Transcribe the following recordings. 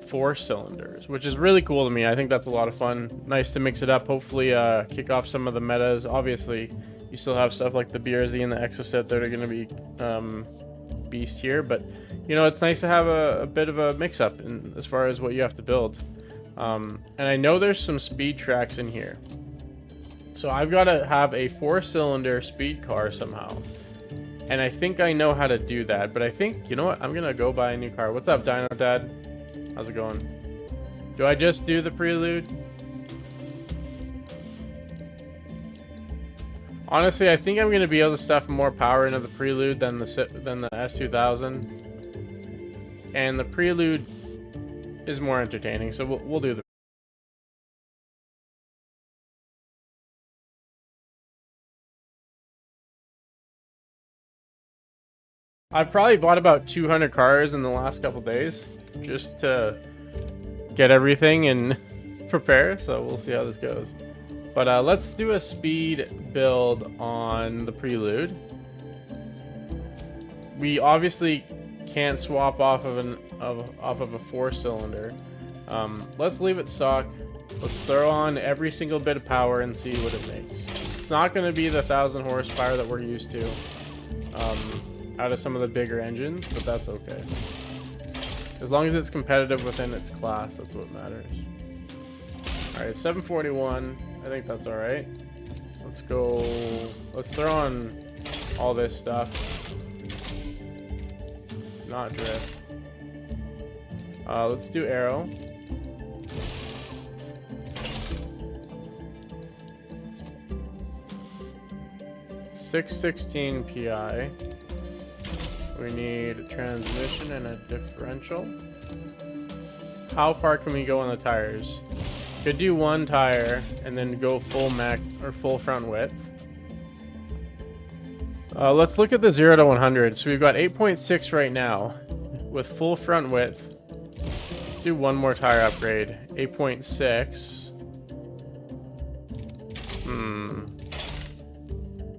4 cylinders, which is really cool to me. I think that's a lot of fun. Nice to mix it up. Hopefully kick off some of the metas. Obviously, you still have stuff like the BRZ and the Exocet that are going to be beast here, but you know, it's nice to have a bit of a mix-up in as far as what you have to build. And I know there's some speed tracks in here, so I've got to have a 4-cylinder speed car somehow. And I think I know how to do that, but I think, you know what, I'm gonna go buy a new car. What's up, Dino Dad? How's it going? Do I just do the Prelude? Honestly, I think I'm gonna be able to stuff more power into the Prelude than the S2000, and the Prelude is more entertaining, so we'll do the. I've probably bought about 200 cars in the last couple days just to get everything and prepare, so we'll see how this goes. But let's do a speed build on the Prelude. We obviously can't swap off of a 4-cylinder. Let's leave it stock. Let's throw on every single bit of power and see what it makes. It's not going to be the 1,000 horsepower that we're used to out of some of the bigger engines, but that's okay. As long as it's competitive within its class, that's what matters. Alright, 741. I think that's alright. Let's go. Let's throw on all this stuff. Not drift. Let's do aero. .616 PI. We need a transmission and a differential. How far can we go on the tires? Could do one tire and then go full max or full front width. Let's look at the 0 to 100. So we've got 8.6 right now with full front width. Let's do one more tire upgrade. 8.6.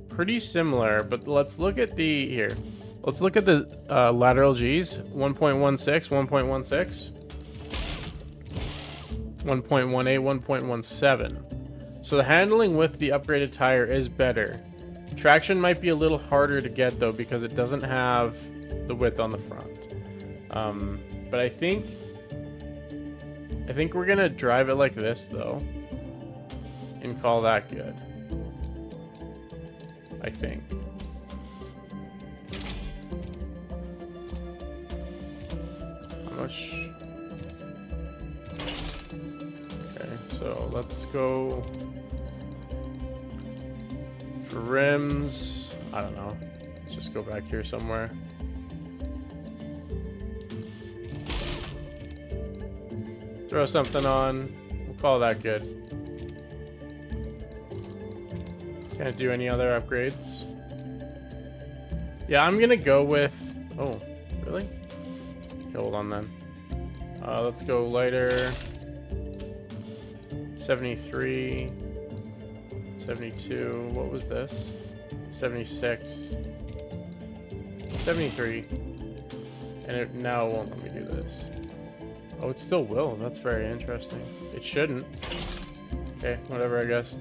Pretty similar, but let's look at the here. Let's look at the lateral G's. 1.16, 1.16. 1.18, 1.17. So the handling with the upgraded tire is better. Traction might be a little harder to get though because it doesn't have the width on the front. But I think we're gonna drive it like this though and call that good. I think. How much? Okay, so let's go for rims. I don't know. Let's just go back here somewhere. Throw something on. We'll call that good. Can't do any other upgrades. Yeah, I'm gonna go with. Oh, really? Okay, hold on then. Let's go lighter. 73. 72. What was this? 76. 73. And it now won't let me do this. Oh, it still will. That's very interesting. It shouldn't. Okay, whatever, I guess.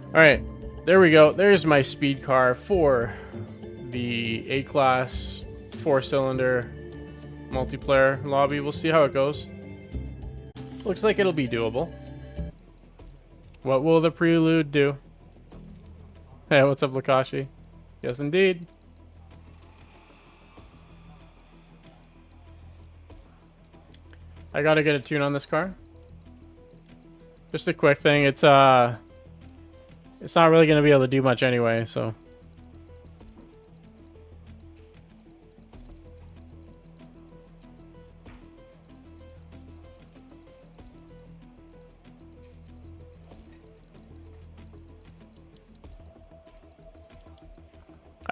Alright, there we go. There's my speed car for the A-Class 4-cylinder multiplayer lobby. We'll see how it goes. Looks like it'll be doable. What will the Prelude do? Hey, what's up, Lakashi? Yes, indeed. I gotta get a tune on this car. Just a quick thing. It's not really gonna be able to do much anyway, so.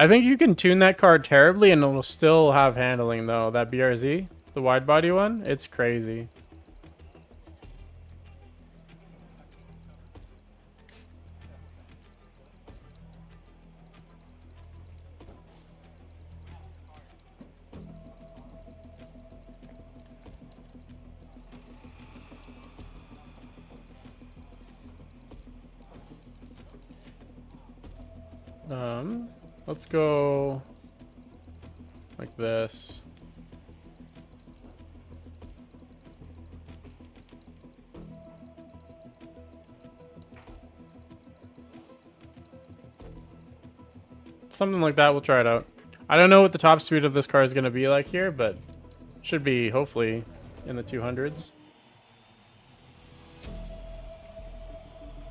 I think you can tune that car terribly and it'll still have handling though. That BRZ, the wide body one, it's crazy. Let's go like this. Something like that, we'll try it out. I don't know what the top speed of this car is going to be like here, but should be hopefully in the 200s.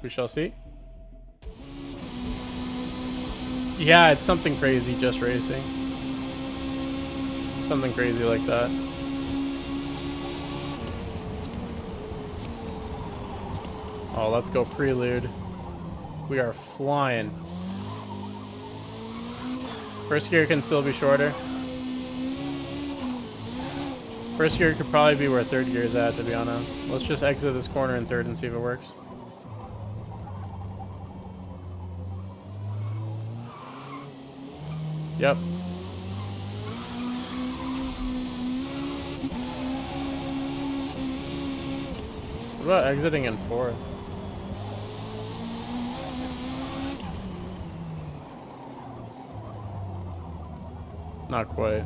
We shall see. Yeah, it's something crazy, just racing. Something crazy like that. Oh, let's go Prelude. We are flying. First gear can still be shorter. First gear could probably be where third gear is at, to be honest. Let's just exit this corner in third and see if it works. Yep. What about exiting in fourth? Not quite.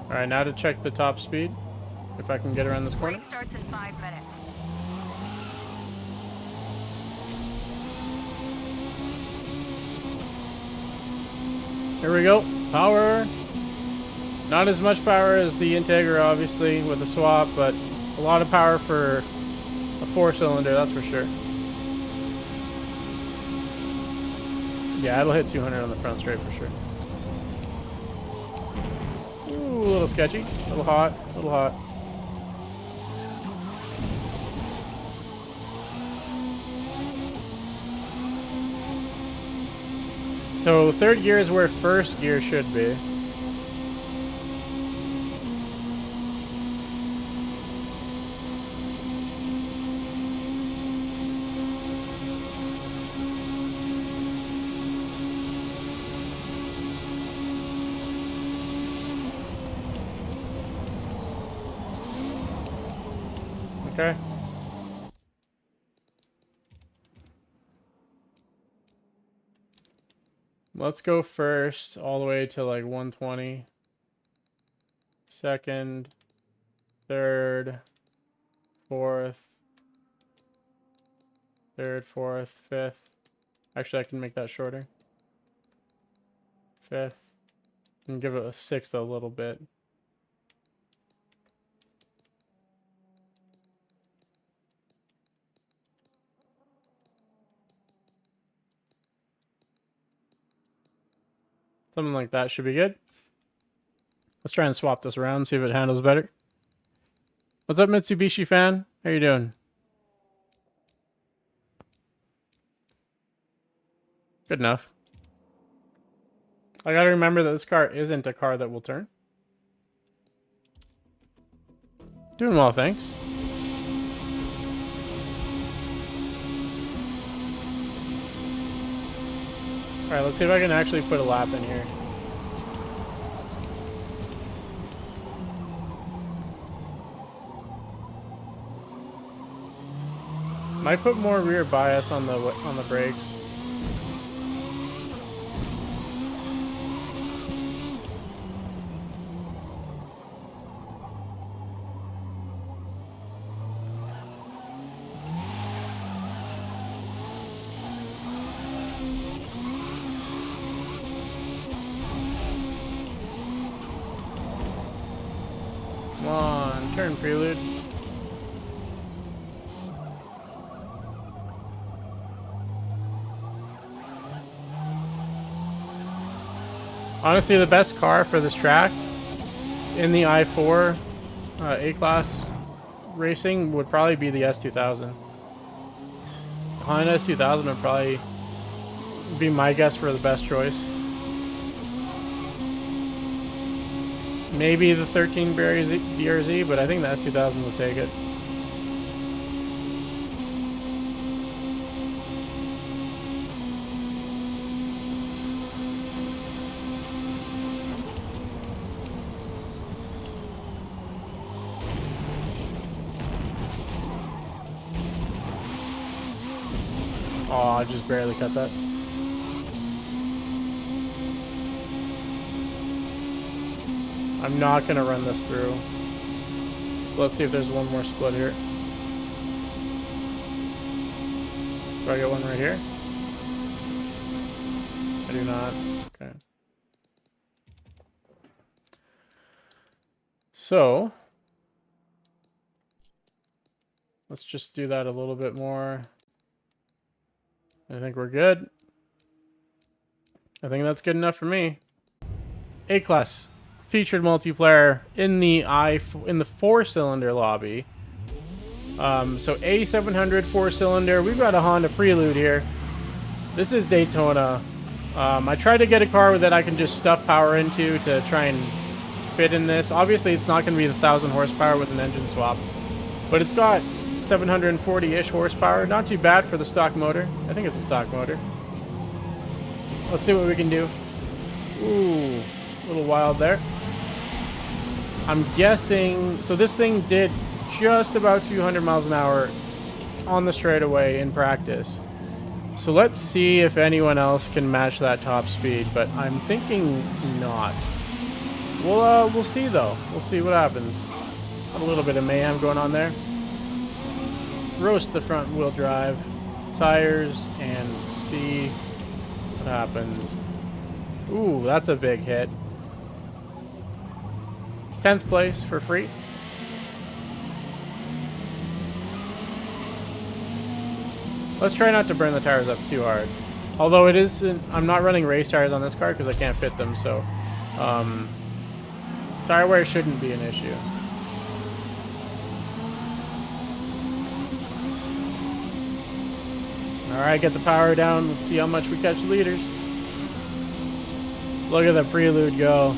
Alright, now to check the top speed. If I can get around this corner. Race starts in 5 minutes. Here we go. Power. Not as much power as the Integra, obviously, with the swap, but a lot of power for a 4-cylinder, that's for sure. Yeah, it'll hit 200 on the front straight for sure. Ooh, a little sketchy. A little hot. A little hot. So third gear is where first gear should be. Okay. Let's go first, all the way to like 120. Second, third, fourth, third, fourth, fifth. Actually, I can make that shorter. Fifth. And give it a sixth a little bit. Something like that should be good. Let's try and swap this around, see if it handles better. What's up, Mitsubishi fan? How you doing? Good enough. I gotta remember that this car isn't a car that will turn. Doing well, thanks. Alright, let's see if I can actually put a lap in here. Might put more rear bias on the brakes. Come on, turn Prelude. Honestly, the best car for this track in the i4 A-Class racing would probably be the S2000. The Honda S2000 would probably be my guess for the best choice. Maybe the 13 BRZ, but I think the S2000 would take it. Oh, I just barely cut that. I'm not gonna run this through. Let's see if there's one more split here. Do I get one right here? I do not. Okay. So, let's just do that a little bit more. I think we're good. I think that's good enough for me. A-Class featured multiplayer in the 4-cylinder lobby. So A700 4-cylinder. We've got a Honda Prelude here. This is Daytona. I tried to get a car that I can just stuff power into to try and fit in this. Obviously, it's not going to be the 1,000 horsepower with an engine swap, but it's got 740-ish horsepower. Not too bad for the stock motor. I think it's a stock motor. Let's see what we can do. Ooh, a little wild there. I'm guessing... So this thing did just about 200 miles an hour on the straightaway in practice. So let's see if anyone else can match that top speed, but I'm thinking not. We'll see though. We'll see what happens. Got a little bit of mayhem going on there. Roast the front wheel drive, tires, and see what happens. Ooh, that's a big hit. 10th place for free. Let's try not to burn the tires up too hard. Although it is, I'm not running race tires on this car because I can't fit them, so tire wear shouldn't be an issue. Alright, get the power down. Let's see how much we catch leaders. Look at the Prelude go.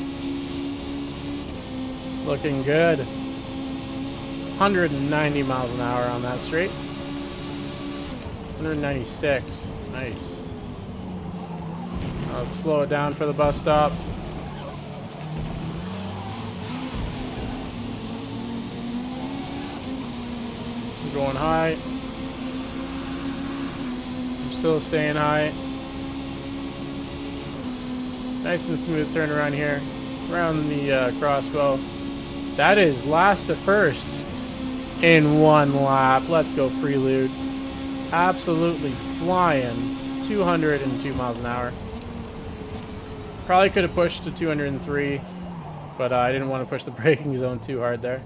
Looking good. 190 miles an hour on that straight. 196. Nice. Let's slow it down for the bus stop. I'm going high. I'm still staying high. Nice and smooth turn around here. Around the crossbow. That is last to first in one lap. Let's go, Prelude. Absolutely flying. 202 miles an hour. Probably could have pushed to 203, but I didn't want to push the braking zone too hard there.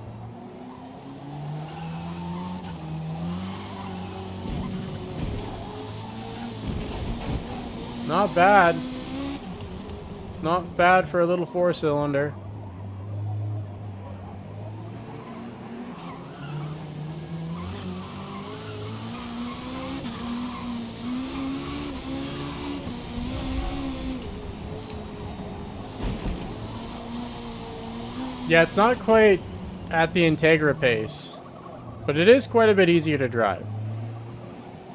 Not bad. Not bad for a little 4-cylinder. Yeah, it's not quite at the Integra pace, but it is quite a bit easier to drive.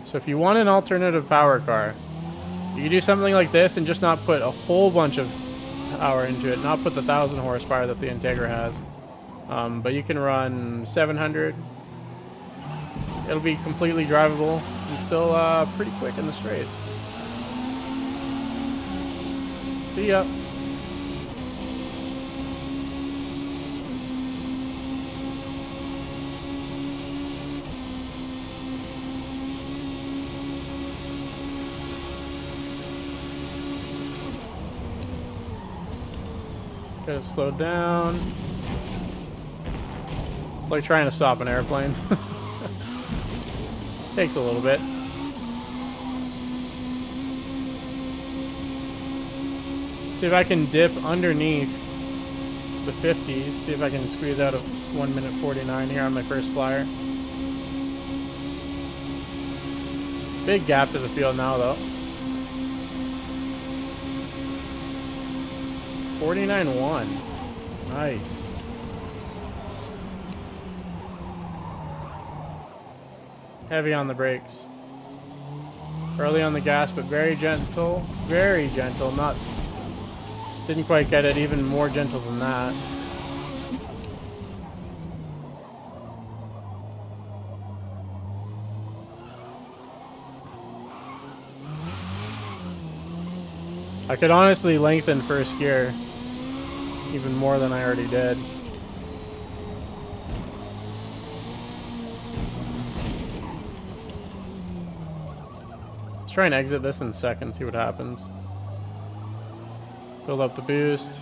So if you want an alternative power car, you can do something like this and just not put a whole bunch of power into it, not put the 1,000 horsepower that the Integra has. But you can run 700. It'll be completely drivable and still pretty quick in the straights. See ya. Gotta slow down. It's like trying to stop an airplane. Takes a little bit. See if I can dip underneath the 50s. See if I can squeeze out a 1 minute 49 here on my first flyer. Big gap to the field now, though. 49.1. Nice. Heavy on the brakes. Early on the gas, but very gentle. Very gentle. Not... Didn't quite get it. Even more gentle than that. I could honestly lengthen first gear even more than I already did. Let's try and exit this in second, see what happens. Build up the boost.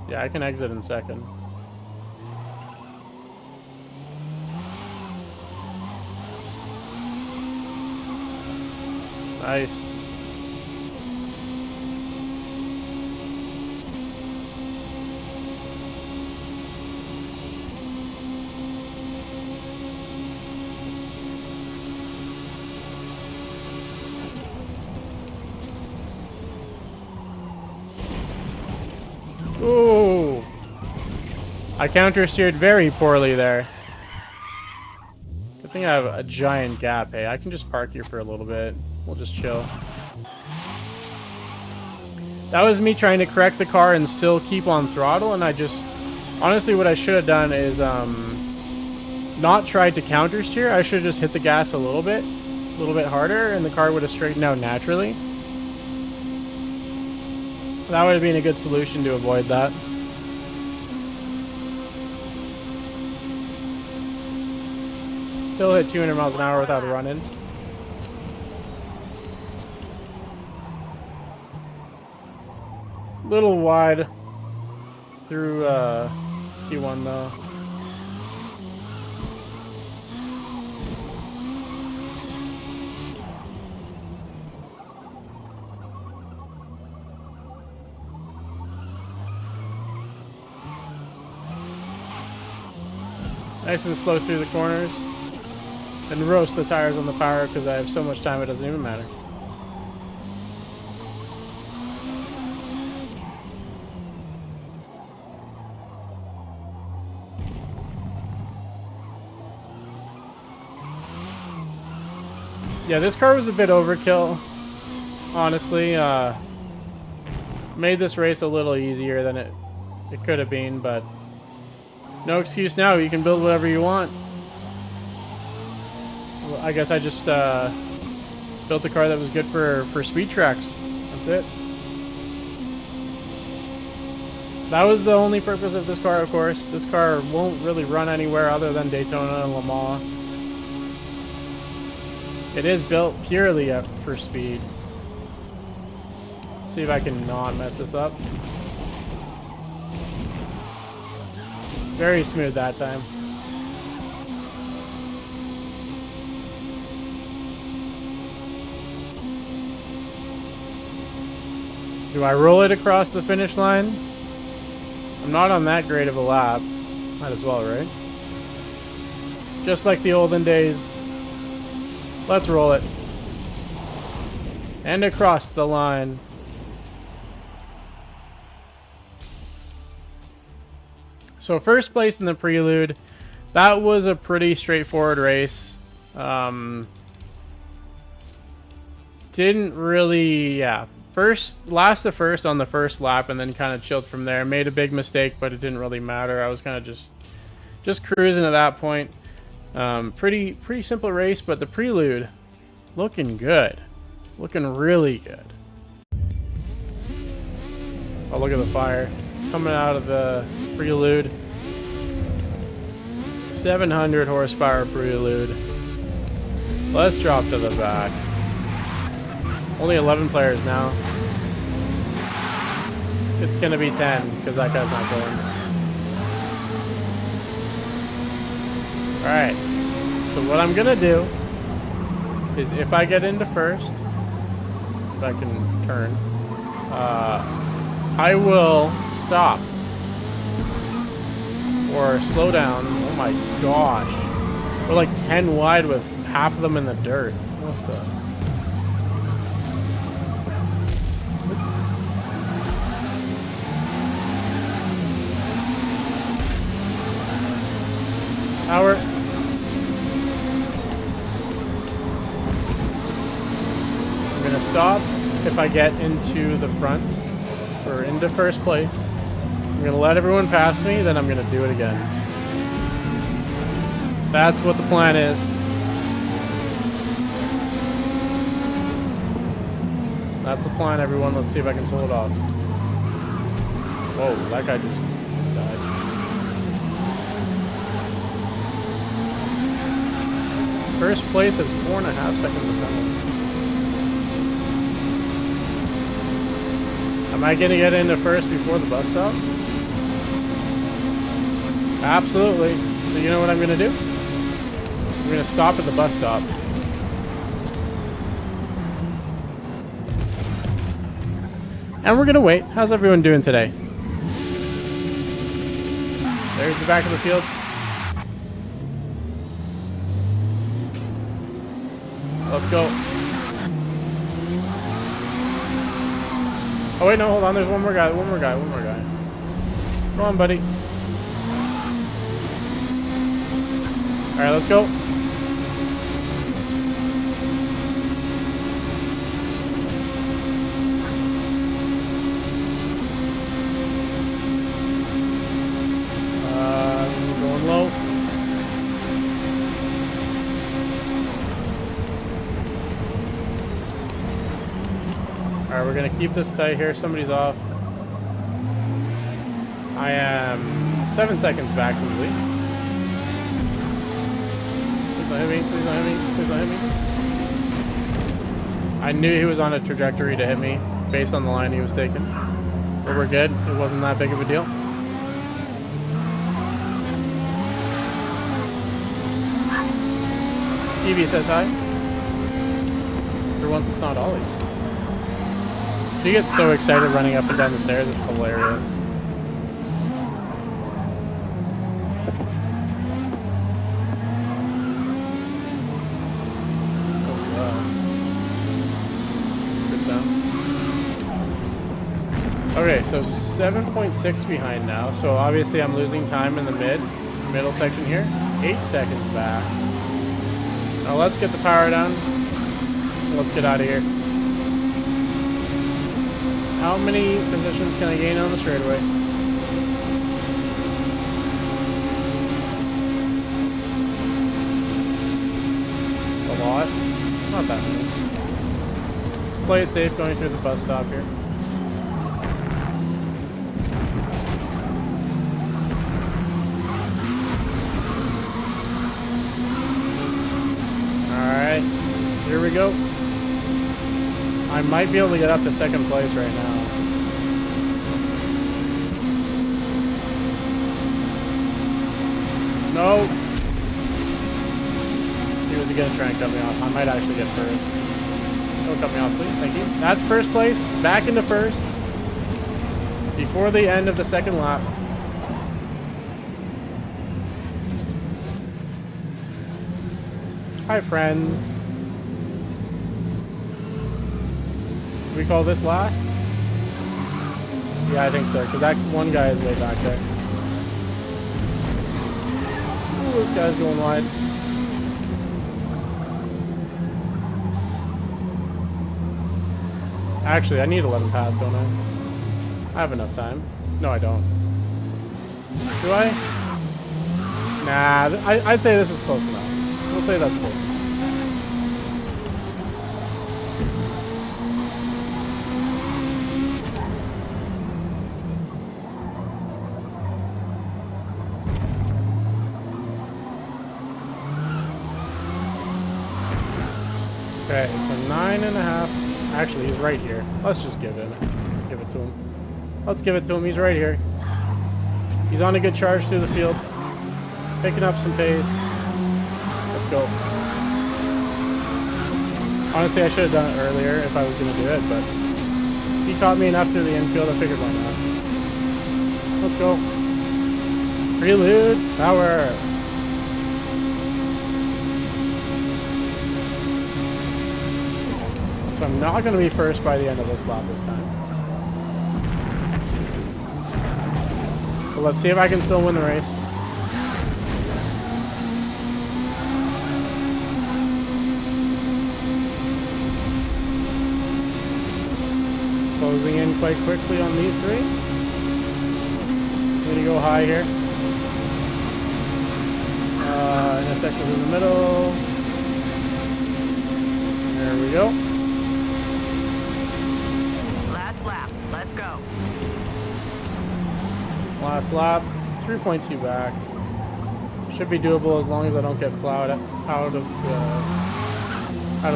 Yeah, I can exit in second. Nice. Ooh. I counter-steered very poorly there. Good thing I have a giant gap. Hey, I can just park here for a little bit. We'll just chill. That was me trying to correct the car and still keep on throttle, and I just... Honestly, what I should have done is not tried to counter-steer. I should have just hit the gas a little bit harder, and the car would have straightened out naturally. That would have been a good solution to avoid that. Still hit 200 miles an hour without running. Little wide through P1 though. Nice and slow through the corners. And roast the tires on the power because I have so much time it doesn't even matter. Yeah, this car was a bit overkill, honestly. Made this race a little easier than it could have been, but no excuse now. You can build whatever you want. Well, I guess I just built a car that was good for speed tracks. That's it. That was the only purpose of this car, of course. This car won't really run anywhere other than Daytona and Le Mans. It is built purely for speed. Let's see if I can not mess this up. Very smooth that time. Do I roll it across the finish line? I'm not on that great of a lap. Might as well, right? Just like the olden days. Let's roll it. And across the line. So first place in the Prelude. That was a pretty straightforward race. Didn't really, yeah. Last to first on the first lap and then kind of chilled from there. Made a big mistake, but it didn't really matter. I was kind of just cruising at that point. Pretty simple race, but the Prelude looking good. Looking really good. Oh, look at the fire coming out of the Prelude. 700 horsepower Prelude. Let's drop to the back. Only 11 players now. It's gonna be 10 because that guy's not going. Alright. So what I'm gonna do is if I get into first, if I can turn, I will stop or slow down. Oh my gosh. We're like 10 wide with half of them in the dirt. What the? Power. I'm gonna stop if I get into the front or into first place. I'm gonna let everyone pass me, then I'm gonna do it again. That's what the plan is. That's the plan, everyone. Let's see if I can pull it off. Whoa, that guy just died. First place is 4.5 seconds of penalty. Am I going to get into first before the bus stop? Absolutely. So you know what I'm going to do? I'm going to stop at the bus stop. And we're going to wait. How's everyone doing today? There's the back of the field. Let's go. Oh wait, no, hold on. There's one more guy. One more guy. Come on, buddy. All right, let's go. Going low. All right, we're gonna keep this tight here. Somebody's off. I am 7 seconds back from the lead. Please don't hit me. Please don't hit me. Please don't hit me. I knew he was on a trajectory to hit me based on the line he was taking. But we're good. It wasn't that big of a deal. Evie says hi. For once it's not Ollie. She gets so excited running up and down the stairs, it's hilarious. Oh, wow. Good sound. Okay, so 7.6 behind now, so obviously I'm losing time in the middle section here. 8 seconds back. Now let's get the power down. Let's get out of here. How many positions can I gain on the straightaway? A lot. Not that many. Let's play it safe going through the bus stop here. Alright, here we go. I might be able to get up to second place right now. No! He was gonna try and cut me off. I might actually get first. Don't cut me off, please. Thank you. That's first place. Back into first. Before the end of the second lap. Hi, friends. We call this last? Yeah, I think so, because that one guy is way back there. Ooh, this guy's going wide. Actually, I need to let him pass, don't I? I have enough time. No, I don't. Do I? Nah, I'd say this is close enough. We'll say that's close enough. Okay, so 9.5. Actually, he's right here. Let's just give it to him. Let's give it to him. He's right here. He's on a good charge through the field. Picking up some pace. Let's go. Honestly, I should have done it earlier if I was going to do it, but he caught me enough through the infield. I figured why not. Let's go. Prelude power. So I'm not going to be first by the end of this lap this time. But let's see if I can still win the race. Closing in quite quickly on these three. Need to go high here. In a last section in the middle. There we go. Last lap. Let's go. Last lap. 3.2 back. Should be doable as long as I don't get plowed out of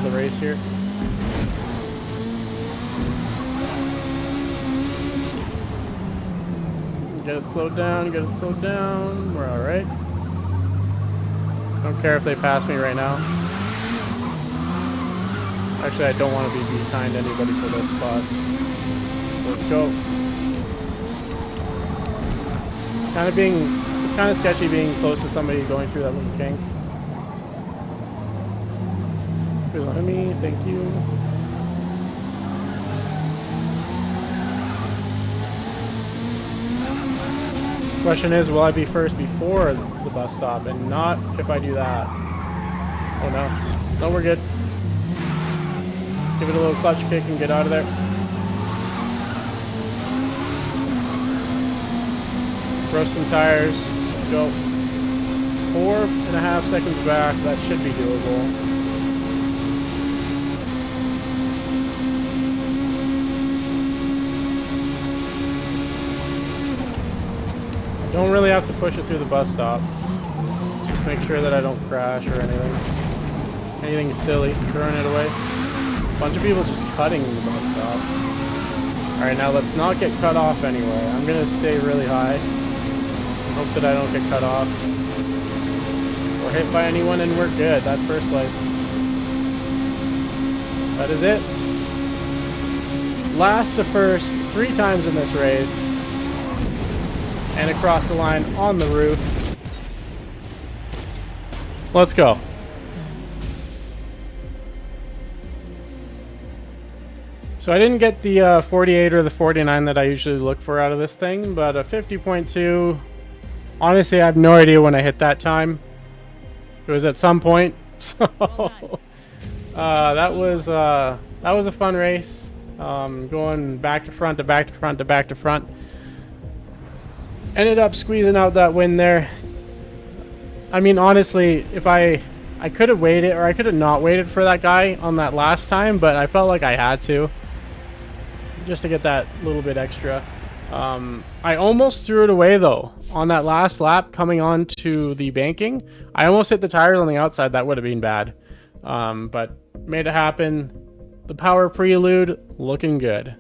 the race here. Get it slowed down, get it slowed down. We're alright. Don't care if they pass me right now. Actually, I don't want to be behind anybody for this spot. Let's go. It's kind of sketchy being close to somebody going through that little kink. Let me, thank you. Question is, will I be first before the bus stop and not if I do that? Oh no. No, we're good. Give it a little clutch kick and get out of there. Roast some tires. Let's go. 4.5 seconds back. That should be doable. Don't really have to push it through the bus stop. Just make sure that I don't crash or anything. Anything silly, throwing it away. A bunch of people just cutting the bus stop. Alright, now let's not get cut off anyway. I'm gonna stay really high. Hope that I don't get cut off. Or hit by anyone and we're good. That's first place. That is it. Last to first 3 times in this race. And across the line on the roof. Let's go. So I didn't get the 48 or the 49 that I usually look for out of this thing, but a 50.2. Honestly, I have no idea when I hit that time. It was at some point. So that was a fun race. Going back to front to back to front to back to front. Ended up squeezing out that win there. I mean, honestly, if I could have waited, or I could have not waited for that guy on that last time, but I felt like I had to, just to get that little bit extra. I almost threw it away though on that last lap coming on to the banking. I almost hit the tires on the outside. That would have been bad, but made it happen. The power Prelude looking good.